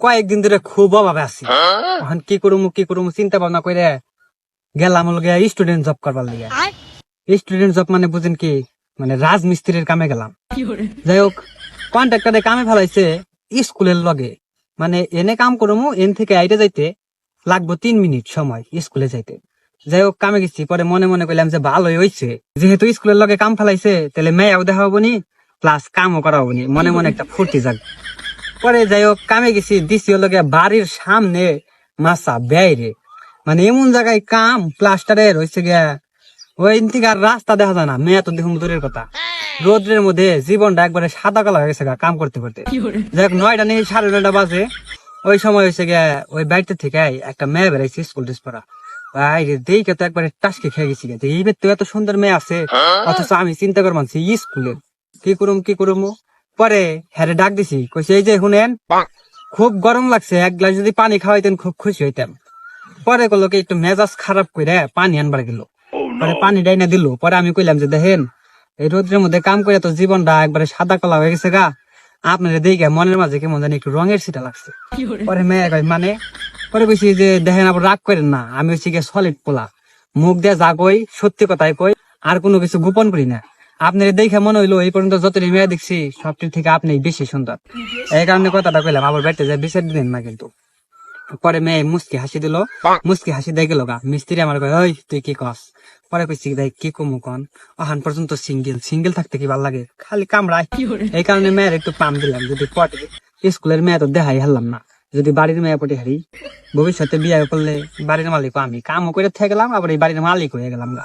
কয়েকদিন ধরে খুব অভাবে আছি। এখন কি করবো চিন্তা ভাবনা করে গেলাম স্টুডেন্ট জব করবার লিগে। স্টুডেন্ট জব মানে বুঝেন কি, মানে রাজমিস্ত্রির কামে গেলাম। যাই হোক, কন্ট্রাক্টরে কামে ফেলাইছে স্কুলের লগে। মানে এনে কাম করবো, এন থেকে আইতে যাইতে লাগবো 3 মিনিট সময় স্কুলে যাইতে। যাই হোক, কামে গেছি, পরে মনে মনে করলাম যে ভালোই হয়েছে, যেহেতু স্কুলের লগে কাম ফেলাইছে তাহলে মেয়েও দেখা হবো নি, প্লাস কামও করা হবো নি, মনে মনে একটা ফুর্তি জাগ। পরে যাই হোক, কামে গেছি, দিছি লগে বাড়ির সামনে মাসা বাইরে, মানে এমন জায়গায় কাম প্লাস্টারের হয়েছে গিয়া, ওই থেকে আর রাস্তা দেখা যায় না, মেয়ে তো দেখুন দূরের কথা। রোদ্রের মধ্যে জীবনটা একবারে সাদা কালো হয়ে গেছে কাম করতে করতে। যাই হোক, 9টা নেই 9:30 বাজে, ওই সময় হয়েছে গিয়া ওই বাড়িতে থেকে একটা মেয়ে বেড়াইছে স্কুল ড্রেস পরা। ভাই দেখে তো একবারে টাসকে খেয়ে গেছি, এইবার তো এত সুন্দর মেয়ে আছে, অথচ আমি চিন্তা করে মানছি স্কুলের। কি করুম পরে হ্যারে ডাক দিছি, কইছে এই যে শুনেন, খুব গরম লাগছে, এক গ্লাস যদি পানি খাওয়াইতেন খুব খুশি হইতাম। পরে করলো কি, একটু মেজাজ খারাপ করে পানি আনবার গেল, পরে পানি ডাইনা দিল। পরে আমি কইলাম যে দেখেন, এই রোদ্রের মধ্যে কাম করে তো জীবনটা একবারে সাদা কালা হয়ে গেছে গা, আপনারা দেখে মনের মাঝে কেমন জানি একটু রঙের ছিটা লাগছে। পরে মেয়ে কয় মানে, পরে কইছি যে দেখেন, আবার রাগ করেন না, আমি হচ্ছি গিয়ে সলিড পোলা, মুখ দিয়ে যা কই সত্যি কথাই কই, আর কোনো কিছু গোপন করি না। আপনার দেখে মনে হইলো এই পর্যন্ত যতটি মেয়ে দেখছি সবটির থেকে আপনি বেশি সুন্দর, এই কারণে কথাটা কইলাম। আবার বাড়িতে যায় বিচার দিলেন না কিন্তু। পরে মেয়ে মুস্কি হাসি দিল, মুস্কি হাসি দিয়ে গেল গা। মিস্ত্রি আমার কয়, ওই তুই কি কস? পরে কইছি দেখ কি কমু কন, ওখান পর্যন্ত সিঙ্গেল থাকতে কি ভাল লাগে, খালি কামড়ায়। এই কারণে মেয়ের একটু পাম দিলাম, যদি পটে। স্কুলের মেয়ে তো দেখাই হারলাম না, যদি বাড়ির মেয়ে পটে হারি, ভবিষ্যতে বিয়ে করলে বাড়ির মালিক আমি, কামও করে থেকে গেলাম, আবার এই বাড়ির মালিক হয়ে গেলাম গা।